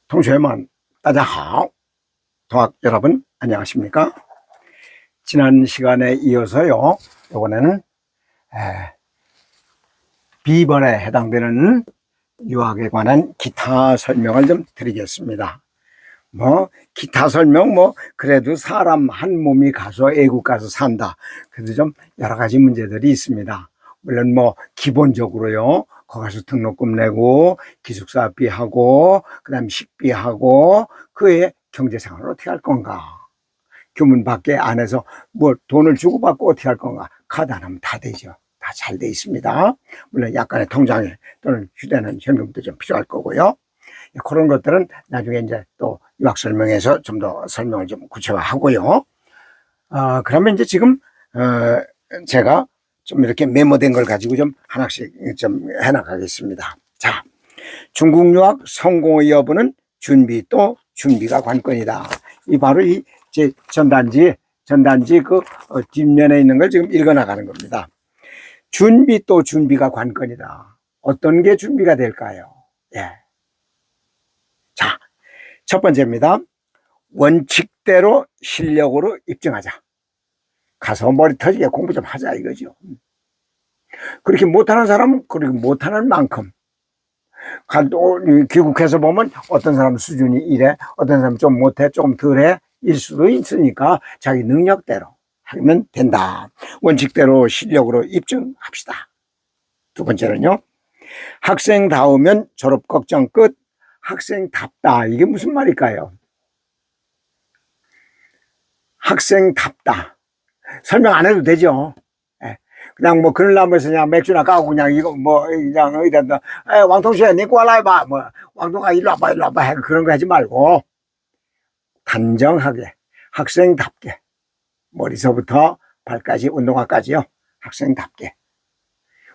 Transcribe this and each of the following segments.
同学们，大家好. 동학 여러분, 안녕하십니까? 지난 시간에 이어서요, 이번에는 B번에 해당되는 유학에 관한 기타 설명을 좀 드리겠습니다. 기타 설명, 그래도 사람 한 몸이 가서 애국 가서 산다. 그래도 좀 여러 가지 문제들이 있습니다. 물론 기본적으로요, 거기 가서 등록금 내고, 기숙사비 하고, 그 다음에 식비하고, 그 외에 경제생활을 어떻게 할 건가? 교문 밖에 안에서 돈을 주고받고 어떻게 할 건가? 카드 안 하면 다 되죠. 다 잘 돼 있습니다. 물론 약간의 통장에 또는 휴대는 현금도 좀 필요할 거고요. 그런 것들은 나중에 이제 또 유학 설명에서 좀 더 설명을 좀 구체화하고요. 그러면 이제 지금, 제가 좀 이렇게 메모된 걸 가지고 좀 하나씩 좀 해나가겠습니다. 자, 중국 유학 성공의 여부는 준비 또 준비가 관건이다. 이 바로 제 전단지 그 뒷면에 있는 걸 지금 읽어 나가는 겁니다. 준비 또 준비가 관건이다. 어떤 게 준비가 될까요? 예. 자, 첫 번째입니다. 원칙대로 실력으로 입증하자. 가서 머리 터지게 공부 좀 하자 이거죠. 그렇게 못하는 사람은 그렇게 못하는 만큼, 귀국해서 보면 어떤 사람 수준이 이래, 어떤 사람 좀 못해, 조금 덜해 일 수도 있으니까 자기 능력대로 하면 된다. 원칙대로 실력으로 입증합시다. 두 번째는요, 학생다우면 졸업 걱정 끝. 학생답다, 이게 무슨 말일까요? 학생답다 설명 안 해도 되죠. 그냥 그늘나무에서 그냥 맥주나 까고 그냥 이거 그냥 어디다 왕통씨야 니 꼬라봐 왕통아 일로 와봐 해 그런 거 하지 말고 단정하게 학생답게 머리서부터 발까지 운동화까지요. 학생답게.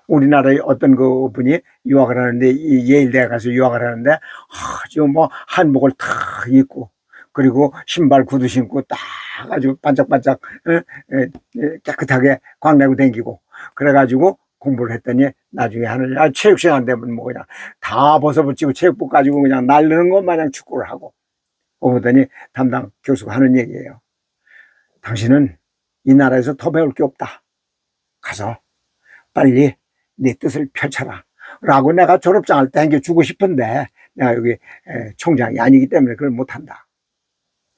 우리나라의 어떤 그 분이 유학을 하는데 예일대에 가서 유학을 하는데 아주 한복을 탁 입고 그리고 신발 구두 신고 딱 아주 반짝반짝 깨끗하게 광내고 댕기고 그래가지고 공부를 했더니 나중에 하는 체육시간 되면 그냥 다 벗어붙이고 체육복 가지고 그냥 날르는 것 마냥 축구를 하고 보더니 담당 교수가 하는 얘기예요. 당신은 이 나라에서 더 배울 게 없다. 가서 빨리 네 뜻을 펼쳐라 라고 내가 졸업장을 땡겨주고 싶은데 내가 여기 총장이 아니기 때문에 그걸 못한다.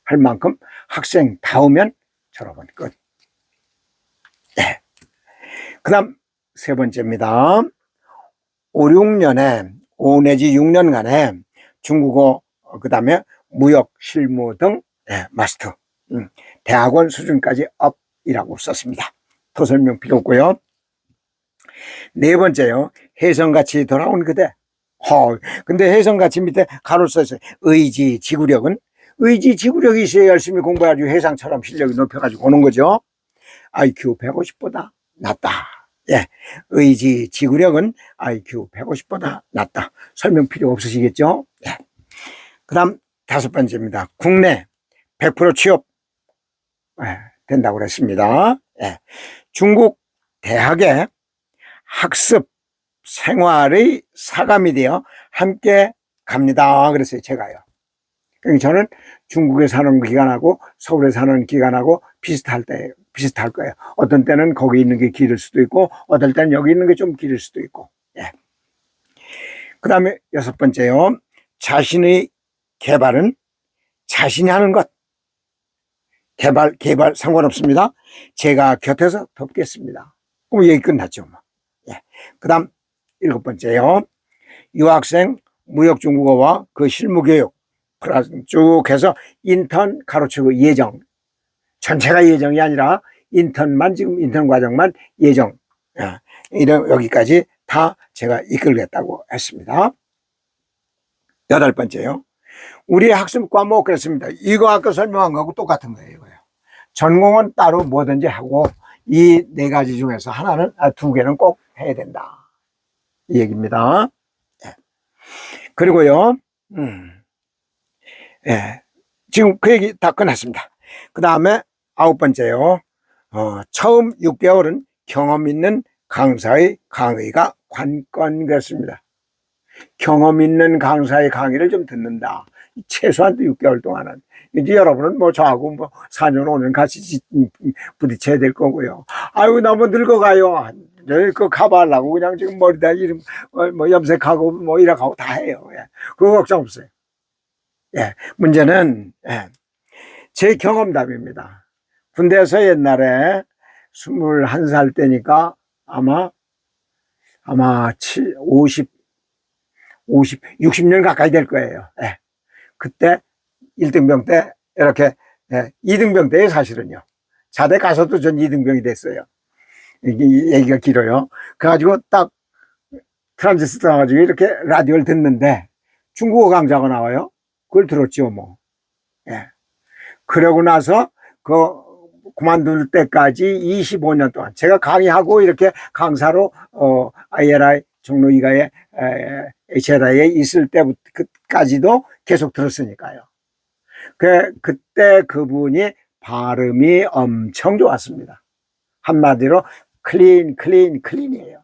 할 만큼 학생다우면 졸업은 끝. 네. 그 다음 세 번째입니다. 5 내지 6년간에 중국어, 그 다음에 무역, 실무 등 마스터, 대학원 수준까지 업이라고 썼습니다. 더 설명 필요 없고요. 네 번째요. 혜성같이 돌아온 그대. 근데 혜성같이 밑에 가로 써있어요. 의지, 지구력은? 의지, 지구력이 있어야 열심히 공부해가지고 혜상처럼 실력이 높여가지고 오는 거죠. IQ 150보다 낫다. 예. 의지, 지구력은 IQ 150보다 낫다. 설명 필요 없으시겠죠? 예. 그 다음 다섯 번째입니다. 국내 100% 취업 된다고 그랬습니다. 예. 중국 대학에 학습 생활의 사감이 되어 함께 갑니다. 그랬어요, 제가요. 그러니까 저는 중국에 사는 기간하고 서울에 사는 기간하고 비슷할 거예요. 어떤 때는 거기 있는 게 길을 수도 있고, 어떨 때는 여기 있는 게 좀 길을 수도 있고. 예. 그 다음에 여섯 번째요. 자신의 개발은 자신이 하는 것. 개발 상관없습니다. 제가 곁에서 돕겠습니다. 그럼 얘기 끝났죠. 예. 그 다음 일곱 번째요. 유학생 무역 중국어와 그 실무교육 쭉 해서 인턴 가르치고 예정. 전체가 예정이 아니라 인턴만 지금 인턴 과정만 예정. 여기까지 다 제가 이끌겠다고 했습니다. 여덟 번째요. 우리의 학습 과목 그랬습니다. 이거 아까 설명한 거하고 똑같은 거예요. 이거요. 전공은 따로 뭐든지 하고 이 네 가지 중에서 하나는 두 개는 꼭 해야 된다. 이 얘기입니다. 그리고요. 지금 그 얘기 다 끝났습니다. 그 다음에 아홉 번째요. 처음 6개월은 경험 있는 강사의 강의가 관건 그렇습니다. 경험 있는 강사의 강의를 좀 듣는다. 최소한 6개월 동안은. 이제 여러분은 뭐 저하고 뭐 4년, 5년 같이 부딪혀야 될 거고요. 아유, 너무 늙어가요. 그 가봐하려고 그냥 지금 머리다 이름, 뭐 염색하고 뭐 이렇게 다 해요. 예. 그거 걱정 없어요. 예. 문제는, 예. 제 경험담입니다. 군대에서 옛날에 21살 때니까 아마 60년 가까이 될 거예요. 예. 그때 1등병 때 이렇게, 예, 2등병 때에 사실은요. 자대 가서도 전 2등병이 됐어요. 이게 얘기가 길어요. 그래가지고 딱 트란지스터 나가지고 이렇게 라디오를 듣는데 중국어 강좌가 나와요. 그걸 들었죠, 뭐. 예. 그러고 나서 그만둘 때까지 25년 동안 제가 강의하고 이렇게 강사로 ILI 종로 이가에 HLI에 있을 때까지도 계속 들었으니까요. 그때 그분이 발음이 엄청 좋았습니다. 한마디로 클린이에요.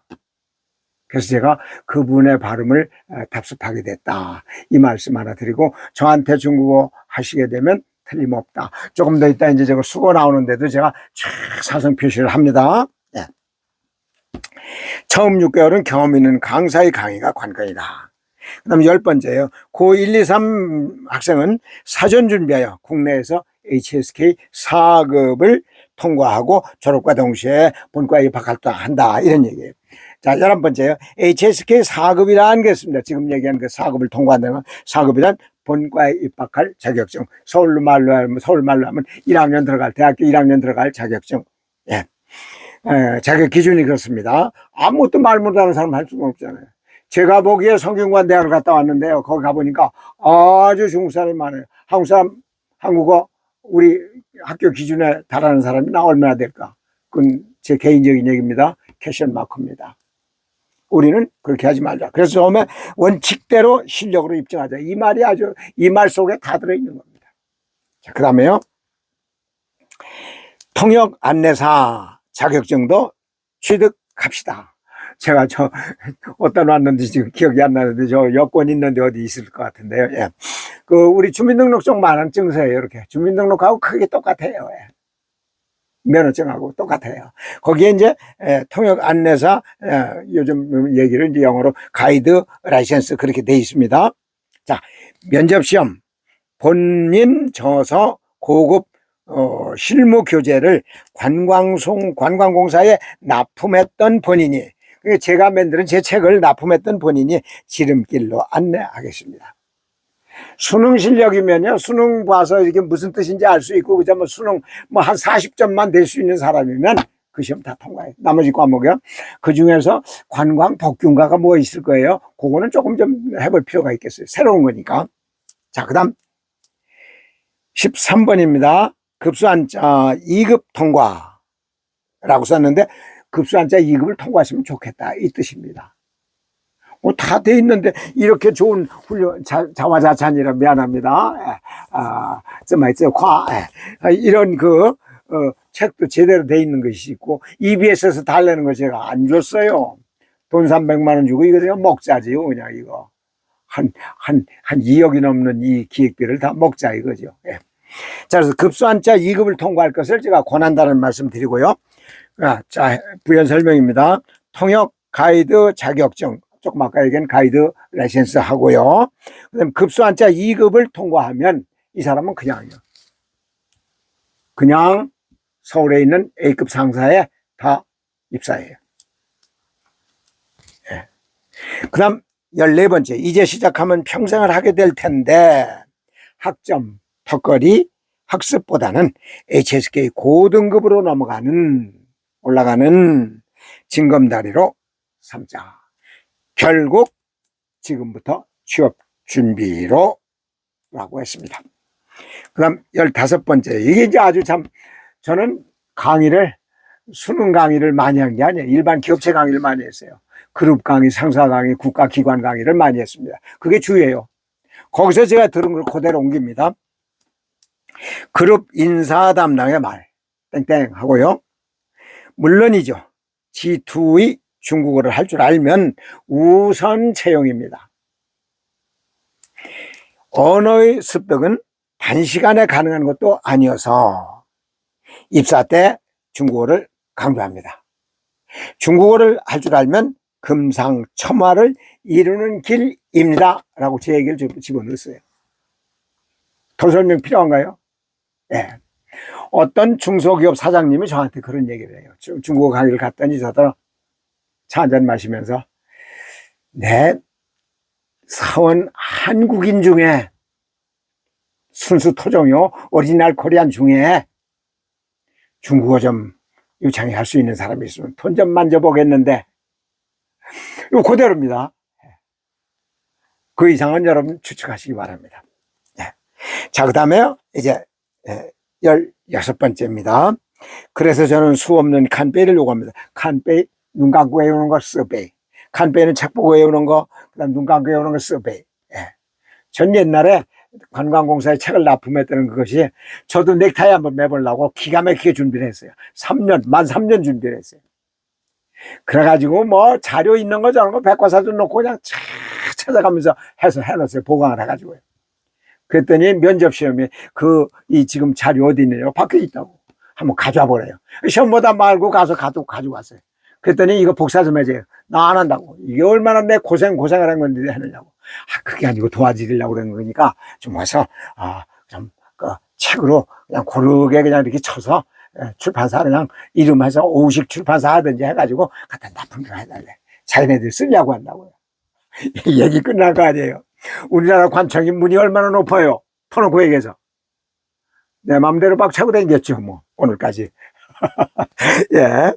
그래서 제가 그분의 발음을 답습하게 됐다. 이 말씀 하나 드리고, 저한테 중국어 하시게 되면 틀림없다. 조금 더 있다 이제 제가 수고 나오는데도 제가 쫙 사성 표시를 합니다. 네. 처음 6개월은 경험 있는 강사의 강의가 관건이다. 그 다음 10번째예요. 고 1, 2, 3 학생은 사전 준비하여 국내에서 HSK 4급을 통과하고 졸업과 동시에 본과에 입학한다. 이런 얘기예요. 자, 11번째요. HSK 4급이라는 게 있습니다. 지금 얘기한 그 4급을 통과한다면 4급이란 본과에 입학할 자격증. 서울말로 하면 1학년 들어갈, 대학교 1학년 들어갈 자격증. 예. 자격 기준이 그렇습니다. 아무것도 말 못하는 사람 할 수가 없잖아요. 제가 보기에 성균관 대학을 갔다 왔는데요. 거기 가보니까 아주 중국 사람이 많아요. 한국 사람, 한국어, 우리 학교 기준에 달하는 사람이 나 얼마나 될까? 그건 제 개인적인 얘기입니다. 캐션 마크입니다. 우리는 그렇게 하지 말자. 그래서 처음에 원칙대로 실력으로 입증하자. 이 말이 아주, 이 말 속에 다 들어있는 겁니다. 자, 그 다음에요. 통역 안내사 자격증도 취득합시다. 제가 어디다 놨는지 지금 기억이 안 나는데 여권 있는데 어디 있을 것 같은데요. 예. 우리 주민등록증 만원 증서예요. 이렇게. 주민등록하고 크게 똑같아요. 예. 면허증하고 똑같아요. 거기에 이제 통역 안내사, 요즘 얘기를 이제 영어로 가이드 라이센스 그렇게 돼 있습니다. 자, 면접시험 본인 저서 고급 실무 교재를 관광공사에 납품했던 본인이, 제가 만드는 제 책을 납품했던 본인이 지름길로 안내하겠습니다. 수능 실력이면요, 수능 봐서 이게 무슨 뜻인지 알 수 있고, 그죠? 뭐 수능 뭐 한 40점만 될 수 있는 사람이면 그 시험 다 통과해요. 나머지 과목이요. 그 중에서 관광 복균가가 뭐 있을 거예요. 그거는 조금 좀 해볼 필요가 있겠어요. 새로운 거니까. 자, 그 다음 13번입니다. 급수한자 2급 통과라고 썼는데, 급수한자 2급을 통과하시면 좋겠다. 이 뜻입니다. 다 돼 있는데 이렇게 좋은 훈련, 자화자찬이라 미안합니다. 이런 책도 제대로 돼 있는 것이 있고, EBS에서 달래는 거 제가 안 줬어요. 돈 300만 원 주고 이거 그냥 먹자지요. 그냥 이거 한 2억이 넘는 이 기획비를 다 먹자 이거죠. 예. 자, 그래서 급수한자 2급을 통과할 것을 제가 권한다는 말씀 드리고요. 자, 부연 설명입니다. 통역 가이드 자격증, 조금 아까 얘기한 가이드 라이센스 하고요. 그 다음에 급수한자 2급을 통과하면 이 사람은 그냥 서울에 있는 A급 상사에 다 입사해요. 예. 그 다음 14번째, 이제 시작하면 평생을 하게 될 텐데 학점, 턱걸이, 학습보다는 HSK 고등급으로 올라가는 징검다리로 삼자. 결국 지금부터 취업 준비로 라고 했습니다. 그 다음 15번째, 이게 이제 아주 참, 저는 수능 강의를 많이 한 게 아니에요. 일반 기업체 강의를 많이 했어요. 그룹 강의, 상사 강의, 국가기관 강의를 많이 했습니다. 그게 주예요. 거기서 제가 들은 걸 그대로 옮깁니다. 그룹 인사 담당의 말, 땡땡 하고요. 물론이죠. G2의 중국어를 할 줄 알면 우선 채용입니다. 언어의 습득은 단시간에 가능한 것도 아니어서 입사 때 중국어를 강조합니다. 중국어를 할 줄 알면 금상첨화를 이루는 길입니다. 라고 제 얘기를 집어넣었어요. 더 설명 필요한가요? 네. 어떤 중소기업 사장님이 저한테 그런 얘기를 해요. 중국어 강의를 갔더니 저도 차 한잔 마시면서 내 사원 한국인 중에 순수 토종요 오리지널 코리안 중에 중국어 좀 유창히 할 수 있는 사람이 있으면 돈 좀 만져보겠는데 이거 그대로입니다. 그 이상은 여러분 추측하시기 바랍니다. 자, 그 다음에 이제 16번째입니다. 그래서 저는 수 없는 칸베이를 요구합니다. 칸베이, 눈 감고 외우는 거 쓰베이. 칸베이는 책 보고 외우는 거, 그 다음 눈 감고 외우는 거 쓰베이. 전 옛날에 관광공사에 책을 납품했다는 그것이 저도 넥타이 한번 매보려고 기가 막히게 준비를 했어요. 만 3년 준비를 했어요. 그래가지고 뭐 자료 있는 거 저런 거 백과사전 놓고 그냥 찾아가면서 해서 해놨어요. 보강을 해가지고요. 그랬더니 면접시험에 지금 자료 어디 있느냐고 밖에 있다고. 한번 가져와 보래요. 시험보다 말고 가지고 왔어요. 그랬더니 이거 복사 좀 해줘요. 나 안 한다고. 이게 얼마나 내 고생을 한 건데 하느냐고. 그게 아니고 도와드리려고 그러는 거니까 좀 와서, 책으로 그냥 고르게 그냥 이렇게 쳐서 출판사 그냥 이름해서 오우식 출판사 하든지 해가지고 갖다 납품을 해달래. 자기네들 쓰려고 한다고요. 얘기 끝날 거 아니에요. 우리나라 관청이 문이 얼마나 높아요. 터놓고 얘기해서. 내 맘대로 막 차고 다녔죠, 뭐, 오늘까지. 예.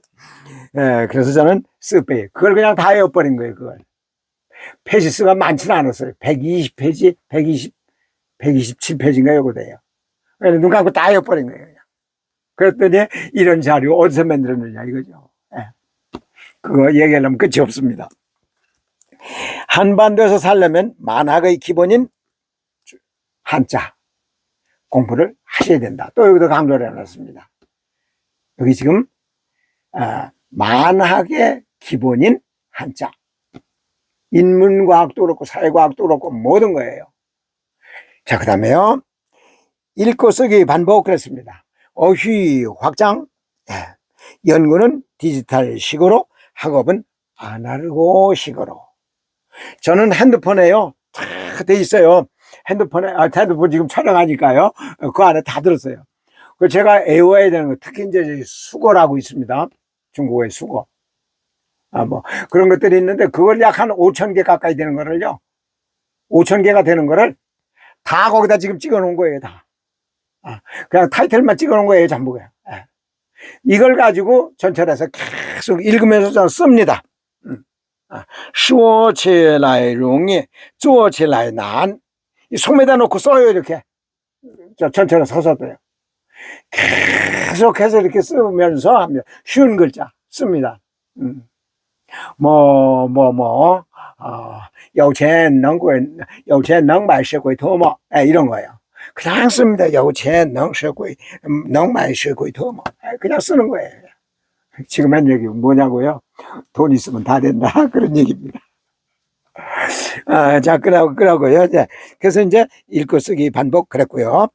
그래서 저는 쓰빼. 그걸 그냥 다 외워버린 거예요, 그걸. 페이지 수가 많지는 않았어요. 120페이지, 127페이지인가 요거 돼요. 눈 감고 다 외워버린 거예요, 그냥. 그랬더니 이런 자료 어디서 만들었느냐, 이거죠. 예. 그거 얘기하려면 끝이 없습니다. 한반도에서 살려면 만학의 기본인 한자 공부를 하셔야 된다. 또 여기도 강조를 해놨습니다. 여기 지금 만학의 기본인 한자. 인문과학도 그렇고 사회과학도 그렇고 모든 거예요. 자, 그 다음에요. 읽고 쓰기 반복 그랬습니다. 어휘 확장. 연구는 디지털식으로, 학업은 아날로그식으로. 저는 핸드폰에요. 다 돼 있어요. 핸드폰 지금 촬영하니까요. 그 안에 다 들었어요. 그 제가 외워야 되는 거, 특히 이제 수거라고 있습니다. 중국어의 수거. 뭐, 그런 것들이 있는데, 그걸 약 한 5,000개 가까이 되는 거를요. 5,000개가 되는 거를 다 거기다 지금 찍어 놓은 거예요, 다. 그냥 타이틀만 찍어 놓은 거예요, 전부가. 이걸 가지고 전체를 해서 계속 읽으면서 저는 씁니다. 说起来容易做起来难. 속에다 놓고 써요, 이렇게. 전체로 서서도요. 계속해서 이렇게 쓰면서 합니다. 쉬운 글자 씁니다. 有钱能买水鬼头吗? 이런 거예요. 그냥 씁니다. 有钱能买水鬼头吗? 그냥 쓰는 거예요. 지금 한 얘기 뭐냐고요? 돈 있으면 다 된다. 그런 얘기입니다. 자, 그러고요. 그래서 이제 읽고 쓰기 반복 그랬고요.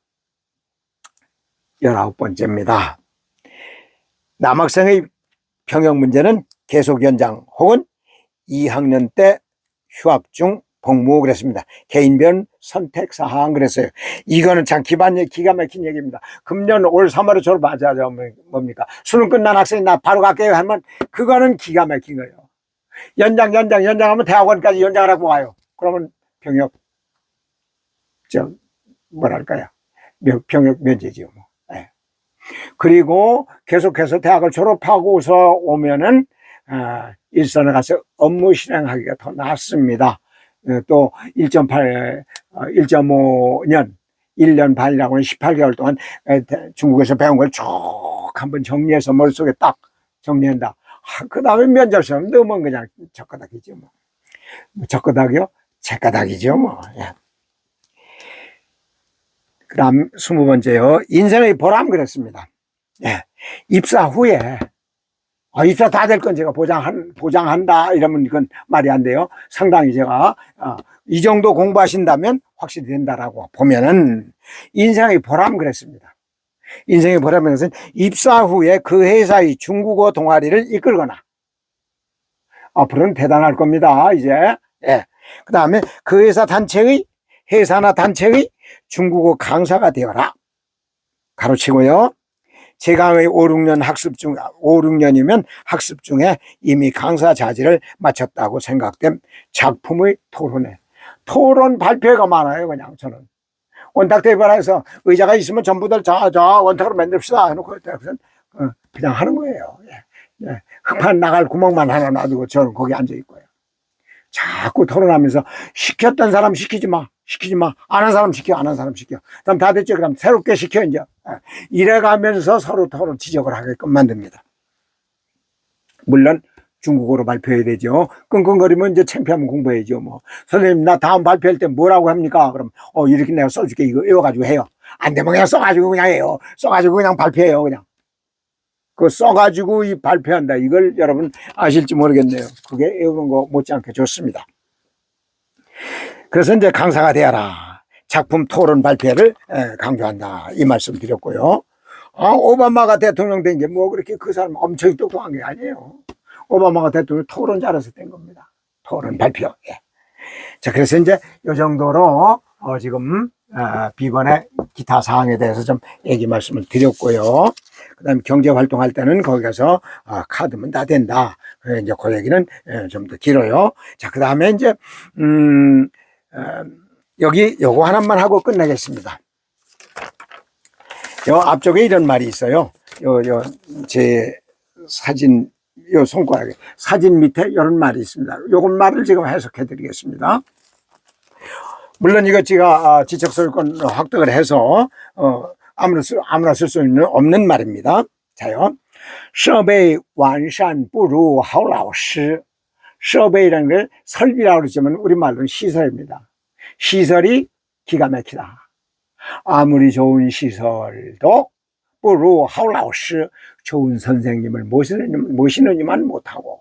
19번째입니다. 남학생의 병역 문제는 계속 연장 혹은 2학년 때 휴학 중 복무 그랬습니다. 개인별 선택 사항 그랬어요. 이거는 참 기가 막힌 얘기입니다. 금년 올 3월에 졸업하자죠. 뭡니까? 수능 끝난 학생이 나 바로 갈게요 하면 그거는 기가 막힌 거예요. 연장하면 대학원까지 연장을 하고 와요. 그러면 병역 병역 면제지요. 뭐. 네. 그리고 계속해서 대학을 졸업하고서 오면은 일선에 가서 업무 실행하기가 더 낫습니다. 또 1.5년 1년 반이라고 하는 18개월 동안 중국에서 배운 걸 쭉 한번 정리해서 머릿속에 딱 정리한다. 그 다음에 면접시험 넣으면 그냥 젓가락이죠. 뭐. 젓가락이요? 제가닥이죠. 뭐. 예. 그 다음 20번째요. 인생의 보람 그랬습니다. 예. 입사 후에 입사 다 될 건 제가 보장한다 이러면 이건 말이 안 돼요. 상당히 제가 이 정도 공부하신다면 확실히 된다라고 보면은 인생의 보람 그랬습니다. 인생의 보람은 것은 입사 후에 그 회사의 중국어 동아리를 이끌거나 앞으로는 대단할 겁니다. 이제 예. 그 다음에 그 회사나 단체의 중국어 강사가 되어라. 가로치고요. 제강의 5, 6년이면 학습 중에 이미 강사 자질을 마쳤다고 생각된 작품의 토론 발표회가 많아요. 그냥 저는 원탁 대변에서 의자가 있으면 전부들 자 원탁으로 만듭시다 해놓고 그냥 하는 거예요. 예. 흑판 나갈 구멍만 하나 놔두고 저는 거기 앉아 있고요. 자꾸 토론하면서 시켰던 사람 시키지 마. 안 한 사람 시켜. 그럼 다 됐죠. 그럼 새롭게 시켜 이제. 이래가면서 서로 지적을 하게끔 만듭니다. 물론 중국어로 발표해야 되죠. 끙끙거리면 이제 창피하면 공부해야죠. 뭐 선생님 나 다음 발표할 때 뭐라고 합니까? 그럼 이렇게 내가 써줄게. 이거 외워가지고 해요. 안 되면 그냥 써가지고 그냥 해요. 써가지고 그냥 발표해요. 그냥. 그 써가지고 발표한다. 이걸 여러분 아실지 모르겠네요. 그게 외우는 거 못지않게 좋습니다. 그래서 이제 강사가 되어라. 작품 토론 발표를 강조한다. 이 말씀 드렸고요. 오바마가 대통령 된 게 뭐 그렇게 그 사람 엄청 똑똑한 게 아니에요. 오바마가 대통령 토론 잘해서 된 겁니다. 토론 발표. 예. 자, 그래서 이제 이 정도로 지금 비번의 기타 사항에 대해서 좀 얘기 말씀을 드렸고요. 그 다음에 경제 활동할 때는 거기 가서 카드면 다 된다. 그래 이제 그 얘기는 좀 더 길어요. 자, 그 다음에 이제 여기 요거 하나만 하고 끝내겠습니다. 요 앞쪽에 이런 말이 있어요. 제 사진 손가락에 사진 밑에 이런 말이 있습니다. 요건 말을 지금 해석해 드리겠습니다. 물론 이거 제가 지적소유권 확득을 해서 아무나 쓸 수 없는 말입니다. 자요. 设备完善不如好老师. 设备이라는 걸 설비라고 그러지만 우리말로는 시설입니다. 시설이 기가 막히다. 아무리 좋은 시설도 不如好老师. 좋은 선생님을 모시느니만 못하고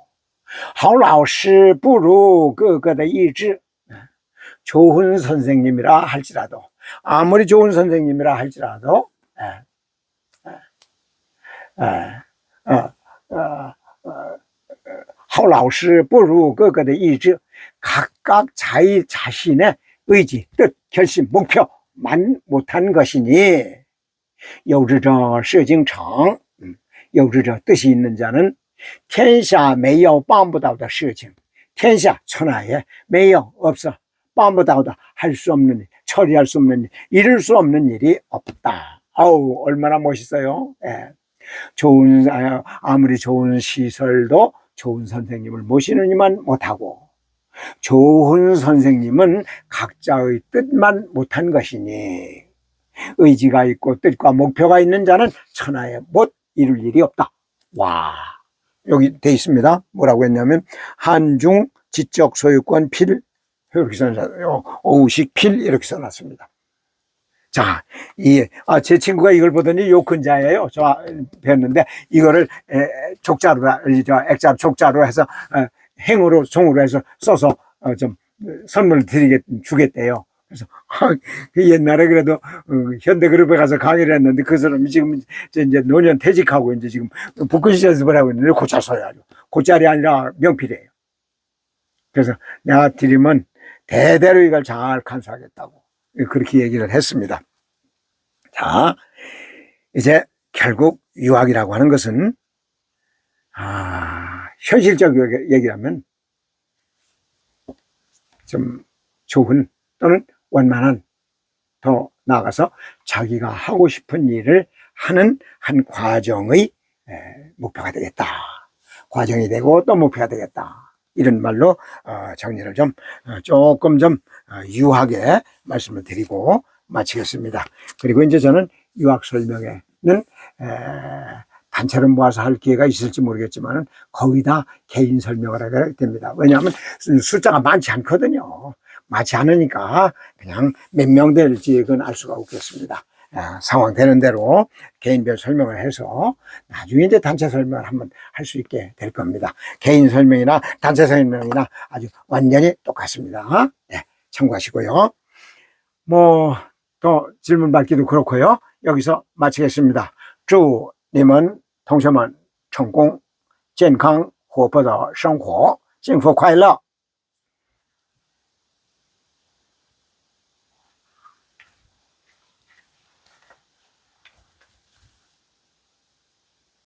好老师不如各个的意志. 좋은 선생님이라 할지라도 아무리 좋은 선생님이라 할지라도 하오라오시不如各个的意志. 각각 자신의 의지, 뜻, 결심, 목표만 못한 것이니 有志者事竟成. 有志者 뜻이 있는 자는 天下没有办不到的事情. 天下 천하에 没有 없어. 办不到的 할 수 없는 일, 처리할 수 없는 일, 이룰 수 없는 일이 없다. 아우 얼마나 멋있어요. 예. 아무리 좋은 시설도 좋은 선생님을 모시느니만 못하고 좋은 선생님은 각자의 뜻만 못한 것이니 의지가 있고 뜻과 목표가 있는 자는 천하에 못 이룰 일이 없다. 와, 여기 돼 있습니다. 뭐라고 했냐면 한중 지적 소유권 필 이렇게 써놨어요. 오우식 필 이렇게 써놨습니다. 자, 제 친구가 이걸 보더니 요 근자예요. 저 배웠는데 이거를 액자로 족자로 해서 행으로 종으로 해서 써서 좀 선물 주겠대요. 그래서 옛날에 그래도 현대그룹에 가서 강의를 했는데 그 사람이 지금 이제 노년 퇴직하고 이제 지금 복근시 연습을 하고 있는데 곧잘 써야죠. 곧잘이 아니라 명필이에요. 그래서 내가 드리면 대대로 이걸 잘 간수하겠다고 그렇게 얘기를 했습니다. 자, 이제 결국 유학이라고 하는 것은 현실적 얘기라면 좀 좋은 또는 원만한 더 나아가서 자기가 하고 싶은 일을 하는 한 과정의 목표가 되겠다. 과정이 되고 또 목표가 되겠다. 이런 말로 정리를 조금 유하게 말씀을 드리고 마치겠습니다. 그리고 이제 저는 유학 설명회는 단체로 모아서 할 기회가 있을지 모르겠지만 거의 다 개인 설명을 하게 됩니다. 왜냐하면 숫자가 많지 않거든요. 많지 않으니까 그냥 몇 명 될지 그건 알 수가 없겠습니다. 상황 되는 대로 개인별 설명을 해서 나중에 이제 단체 설명을 한번 할 수 있게 될 겁니다. 개인 설명이나 단체 설명이나 아주 완전히 똑같습니다. 네, 참고하시고요. 뭐, 또 질문 받기도 그렇고요. 여기서 마치겠습니다. 祝你们同学们成功、健康、活泼的生活，幸福快乐。